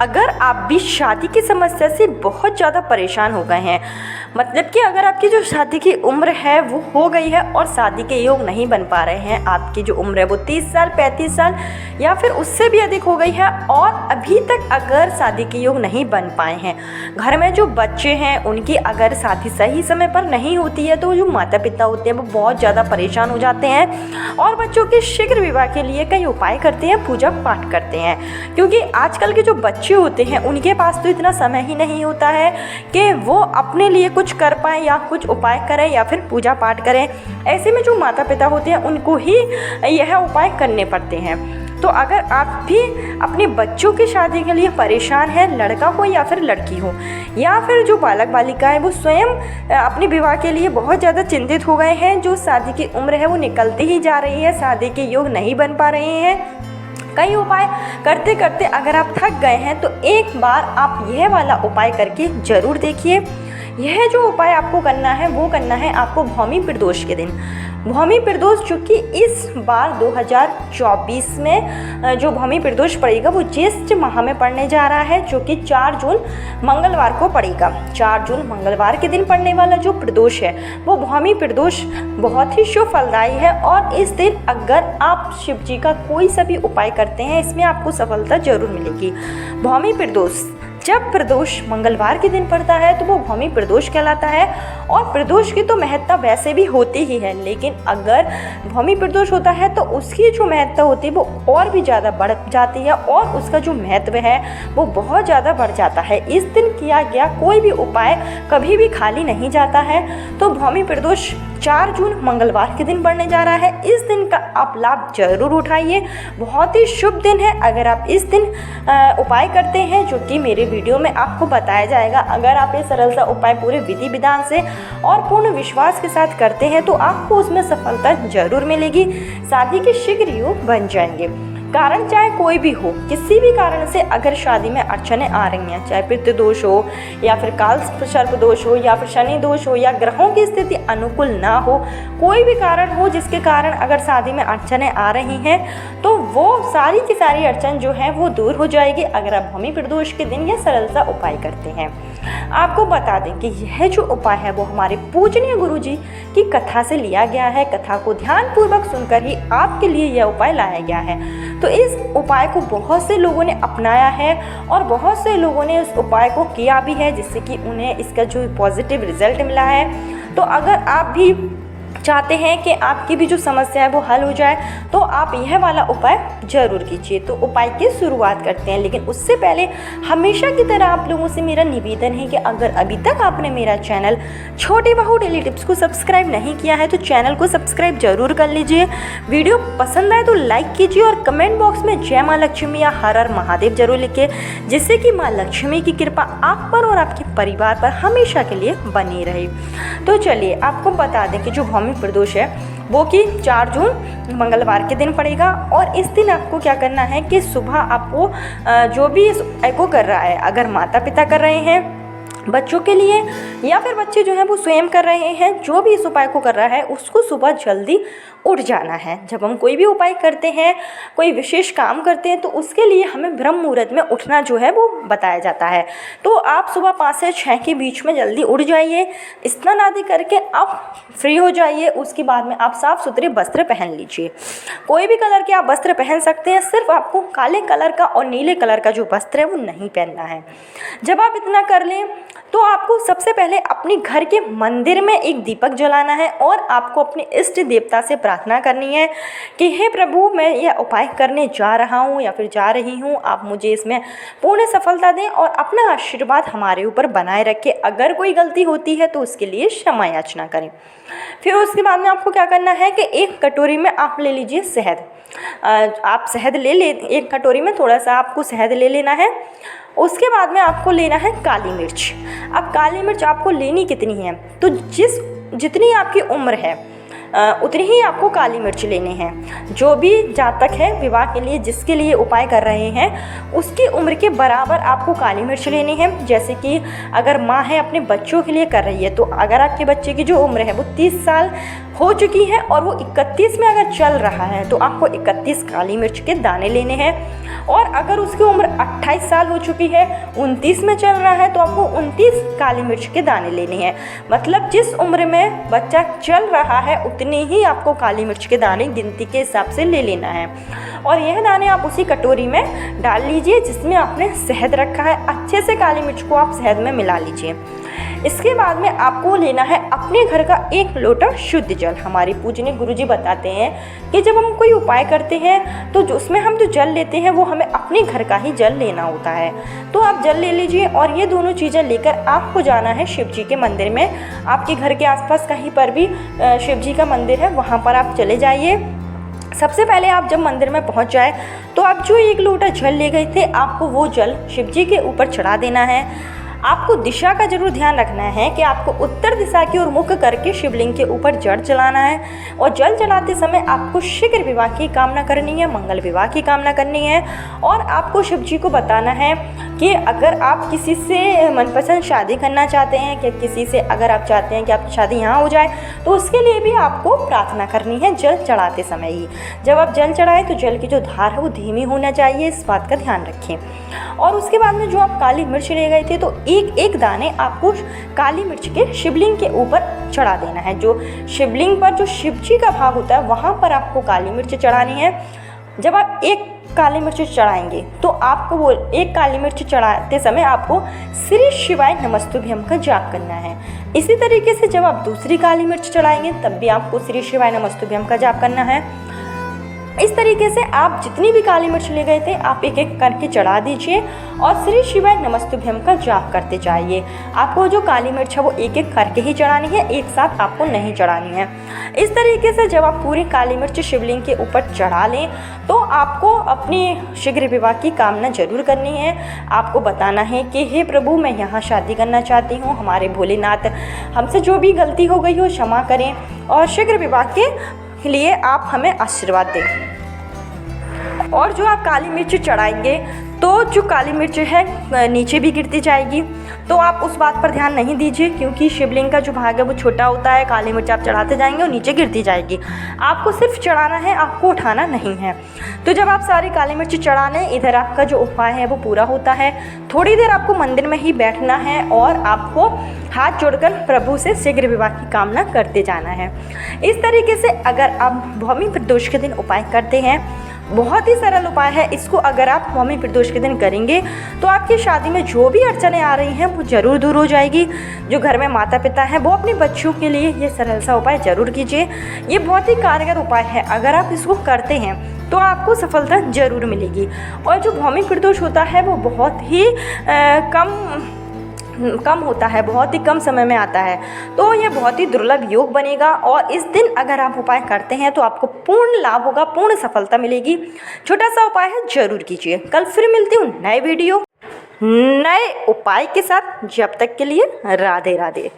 अगर आप भी शादी की समस्या से बहुत ज़्यादा परेशान हो गए हैं, मतलब कि अगर आपकी जो शादी की उम्र है वो हो गई है और शादी के योग नहीं बन पा रहे हैं, आपकी जो उम्र है वो 30 साल 35 साल या फिर उससे भी अधिक हो गई है और अभी तक अगर शादी के योग नहीं बन पाए हैं, घर में जो बच्चे हैं उनकी अगर शादी सही समय पर नहीं होती है तो जो माता पिता होते हैं वो बहुत ज़्यादा परेशान हो जाते हैं और बच्चों के शीघ्र विवाह के लिए कई उपाय करते हैं, पूजा पाठ करते हैं। क्योंकि आजकल के जो बच्चे होते हैं उनके पास तो इतना समय ही नहीं होता है कि वो अपने लिए कुछ कर पाएँ या कुछ उपाय करें या फिर पूजा पाठ करें। ऐसे में जो माता पिता होते हैं उनको ही यह उपाय करने पड़ते हैं। तो अगर आप भी अपने बच्चों की शादी के लिए परेशान हैं, लड़का हो या फिर लड़की हो, या फिर जो बालक बालिकाएं वो स्वयं अपने विवाह के लिए बहुत ज़्यादा चिंतित हो गए हैं, जो शादी की उम्र है वो निकलती ही जा रही है, शादी के योग नहीं बन पा रहे हैं, कई उपाय करते करते अगर आप थक गए हैं तो एक बार आप यह वाला उपाय करके ज़रूर देखिए। यह जो उपाय आपको करना है वो करना है आपको भौमी प्रदोष के दिन। भौमी प्रदोष चूँकि इस बार 2024 में जो भौमी प्रदोष पड़ेगा वो ज्येष्ठ माह में पड़ने जा रहा है, जो कि 4 जून मंगलवार को पड़ेगा। 4 जून मंगलवार के दिन पड़ने वाला जो प्रदोष है वो भौमी प्रदोष बहुत ही शुभ फलदायी है और इस दिन अगर आप शिव जी का कोई सा भी उपाय करते हैं इसमें आपको सफलता जरूर मिलेगी। भौमी प्रदोष जब प्रदोष मंगलवार के दिन पड़ता है तो वो भौमी प्रदोष कहलाता है और प्रदोष की तो महत्ता वैसे भी होती ही है, लेकिन अगर भौमी प्रदोष होता है तो उसकी जो महत्ता होती है वो और भी ज़्यादा बढ़ जाती है और उसका जो महत्व है वो बहुत ज़्यादा बढ़ जाता है। इस दिन किया गया कोई भी उपाय कभी भी खाली नहीं जाता है। तो भौमी प्रदोष 4 जून मंगलवार के दिन पड़ने जा रहा है। इस दिन का आप लाभ जरूर उठाइए, बहुत ही शुभ दिन है। अगर आप इस दिन उपाय करते हैं जो कि मेरे वीडियो में आपको बताया जाएगा, अगर आप ये सरल सा उपाय पूरे विधि विधान से और पूर्ण विश्वास के साथ करते हैं तो आपको उसमें सफलता जरूर मिलेगी, शादी के शीघ्र योग बन जाएंगे। कारण चाहे कोई भी हो, किसी भी कारण से अगर शादी में अड़चनें आ रही हैं, चाहे पितृ दोष हो या फिर काल सर्प दोष हो या फिर शनि दोष हो या ग्रहों की स्थिति अनुकूल ना हो, कोई भी कारण हो जिसके कारण अगर शादी में अड़चनें आ रही हैं तो वो सारी की सारी अड़चन जो है वो दूर हो जाएगी अगर आप भौमी प्रदोष के दिन यह सरल सा उपाय करते हैं। आपको बता दें कि यह जो उपाय है वो हमारे पूजनीय गुरु जी की कथा से लिया गया है। कथा को ध्यानपूर्वक सुनकर ही आपके लिए यह उपाय लाया गया है। तो इस उपाय को बहुत से लोगों ने अपनाया है और बहुत से लोगों ने इस उपाय को किया भी है, जिससे कि उन्हें इसका जो पॉजिटिव रिजल्ट मिला है। तो अगर आप भी चाहते हैं कि आपकी भी जो समस्या है वो हल हो जाए तो आप यह वाला उपाय जरूर कीजिए। तो उपाय की शुरुआत करते हैं, लेकिन उससे पहले हमेशा की तरह आप लोगों से मेरा निवेदन है कि अगर अभी तक आपने मेरा चैनल छोटी बहू डेली टिप्स को सब्सक्राइब नहीं किया है तो चैनल को सब्सक्राइब जरूर कर लीजिए। वीडियो पसंद आए तो लाइक कीजिए और कमेंट बॉक्स में जय माँ लक्ष्मी या हर हर महादेव जरूर लिखिए, जिससे कि माँ लक्ष्मी की कृपा आप पर और आपके परिवार पर हमेशा के लिए बनी रहे। तो चलिए आपको बता दें कि जो भौमी प्रदोष है वो कि 4 जून मंगलवार के दिन पड़ेगा और इस दिन आपको क्या करना है कि सुबह आपको जो भी इस उपाय को कर रहा है, अगर माता पिता कर रहे हैं बच्चों के लिए या फिर बच्चे जो हैं वो स्वयं कर रहे हैं, जो भी इस उपाय को कर रहा है उसको सुबह जल्दी उठ जाना है। जब हम कोई भी उपाय करते हैं, कोई विशेष काम करते हैं तो उसके लिए हमें ब्रह्म मुहूर्त में उठना जो है वो बताया जाता है। तो आप सुबह 5 से 6 के बीच में जल्दी उठ जाइए, स्नान आदि करके आप फ्री हो जाइए। उसके बाद में आप साफ़ सुथरे वस्त्र पहन लीजिए, कोई भी कलर के आप वस्त्र पहन सकते हैं, सिर्फ आपको काले कलर का और नीले कलर का जो वस्त्र है वो नहीं पहनना है। जब आप इतना कर लें तो आपको सबसे पहले अपने घर के मंदिर में एक दीपक जलाना है और आपको अपने इष्ट देवता से प्रार्थना करनी है कि हे प्रभु, मैं यह उपाय करने जा रहा हूँ या फिर जा रही हूँ, आप मुझे इसमें पूर्ण सफलता दें और अपना आशीर्वाद हमारे ऊपर बनाए रखें। अगर कोई गलती होती है तो उसके लिए क्षमा याचना करें। फिर उसके बाद में आपको क्या करना है कि एक कटोरी में आप ले लीजिए शहद। आप शहद ले एक कटोरी में थोड़ा सा आपको शहद ले लेना है। उसके बाद में आपको लेना है काली मिर्च। अब काली मिर्च आपको लेनी कितनी है तो जितनी आपकी उम्र है उतनी ही आपको काली मिर्च लेनी है। जो भी जातक है विवाह के लिए जिसके लिए उपाय कर रहे हैं उसकी उम्र के बराबर आपको काली मिर्च लेनी है। जैसे कि अगर माँ है अपने बच्चों के लिए कर रही है तो अगर आपके बच्चे की जो उम्र है वो 30 साल हो चुकी है और वो 31 में अगर चल रहा है तो आपको 31 काली मिर्च के दाने लेने हैं। और अगर उसकी उम्र 28 साल हो चुकी है, 29 में चल रहा है, तो आपको 29 काली मिर्च के दाने लेने हैं। मतलब जिस उम्र में बच्चा चल रहा है उतनी ही आपको काली मिर्च के दाने गिनती के हिसाब से ले लेना है। और यह दाने आप उसी कटोरी में डाल लीजिए जिसमें आपने शहद रखा है। अच्छे से काली मिर्च को आप शहद में मिला लीजिए। इसके बाद में आपको लेना है अपने घर का 1 लोटा शुद्ध जल। हमारे पूजनीय गुरुजी बताते हैं कि जब हम कोई उपाय करते हैं तो उसमें हम जो जल लेते हैं वो हमें अपने घर का ही जल लेना होता है। तो आप जल ले लीजिए और ये दोनों चीज़ें लेकर आपको जाना है शिव जी के मंदिर में। आपके घर के आसपास कहीं पर भी शिव जी का मंदिर है, वहाँ पर आप चले जाइए। सबसे पहले आप जब मंदिर में पहुंच जाए तो आप जो 1 लोटा जल ले गए थे, आपको वो जल शिव जी के ऊपर चढ़ा देना है। आपको दिशा का जरूर ध्यान रखना है कि आपको उत्तर दिशा की ओर मुख करके शिवलिंग के ऊपर जल चढ़ाना है। और जल चढ़ाते समय आपको शीघ्र विवाह की कामना करनी है, मंगल विवाह की कामना करनी है। और आपको शिव जी को बताना है कि अगर आप किसी से मनपसंद शादी करना चाहते हैं, कि किसी से अगर आप चाहते हैं कि आपकी शादी यहाँ हो जाए, तो उसके लिए भी आपको प्रार्थना करनी है जल चढ़ाते समय ही। जब आप जल चढ़ाएं तो जल की जो धार है वो धीमी होना चाहिए, इस बात का ध्यान रखें। और उसके बाद में जो आप काली मिर्च ले गए थे, तो एक एक दाने आपको काली मिर्च के शिवलिंग के ऊपर चढ़ा देना है। जो शिवलिंग पर जो शिव जी का भाग होता है वहाँ पर आपको काली मिर्च चढ़ानी है। जब आप एक काली मिर्च चढ़ाएंगे तो आपको वो एक काली मिर्च चढ़ाते समय आपको श्री शिवाय नमस्तुभ्यम का जाप करना है। इसी तरीके से जब आप दूसरी काली मिर्च चढ़ाएंगे तब भी आपको श्री शिवाय नमस्तुभ्यम का जाप करना है। इस तरीके से आप जितनी भी काली मिर्च ले गए थे आप एक एक करके चढ़ा दीजिए और श्री शिवाय नमस्तुभ्यम का जाप करते जाइए। आपको जो काली मिर्च है वो एक एक करके ही चढ़ानी है, एक साथ आपको नहीं चढ़ानी है। इस तरीके से जब आप पूरी काली मिर्च शिवलिंग के ऊपर चढ़ा लें तो आपको अपनी शीघ्र विवाह की कामना जरूर करनी है। आपको बताना है कि हे प्रभु, मैं यहाँ शादी करना चाहती हूँ, हमारे भोलेनाथ हमसे जो भी गलती हो गई हो क्षमा करें और शीघ्र विवाह के लिए आप हमें आशीर्वाद दें। और जो आप काली मिर्च चढ़ाएंगे तो जो काली मिर्च है नीचे भी गिरती जाएगी, तो आप उस बात पर ध्यान नहीं दीजिए क्योंकि शिवलिंग का जो भाग है वो छोटा होता है। काली मिर्च आप चढ़ाते जाएंगे और नीचे गिरती जाएगी, आपको सिर्फ चढ़ाना है, आपको उठाना नहीं है। तो जब आप सारी काली मिर्च चढ़ा लें, इधर आपका जो उपाय है वो पूरा होता है। थोड़ी देर आपको मंदिर में ही बैठना है और आपको हाथ जोड़कर प्रभु से शीघ्र विवाह की कामना करते जाना है। इस तरीके से अगर आप भौमी प्रदोष के दिन उपाय करते हैं, बहुत ही सरल उपाय है, इसको अगर आप भौमी प्रदोष के दिन करेंगे तो आपकी शादी में जो भी अड़चनें आ रही हैं वो ज़रूर दूर हो जाएगी। जो घर में माता पिता हैं वो अपने बच्चों के लिए ये सरल सा उपाय ज़रूर कीजिए। ये बहुत ही कारगर उपाय है, अगर आप इसको करते हैं तो आपको सफलता ज़रूर मिलेगी। और जो भौमी प्रदोष होता है वो बहुत ही कम होता है, बहुत ही कम समय में आता है, तो ये बहुत ही दुर्लभ योग बनेगा। और इस दिन अगर आप उपाय करते हैं तो आपको पूर्ण लाभ होगा, पूर्ण सफलता मिलेगी। छोटा सा उपाय है, जरूर कीजिए। कल फिर मिलती हूँ नए वीडियो नए उपाय के साथ। जब तक के लिए राधे राधे।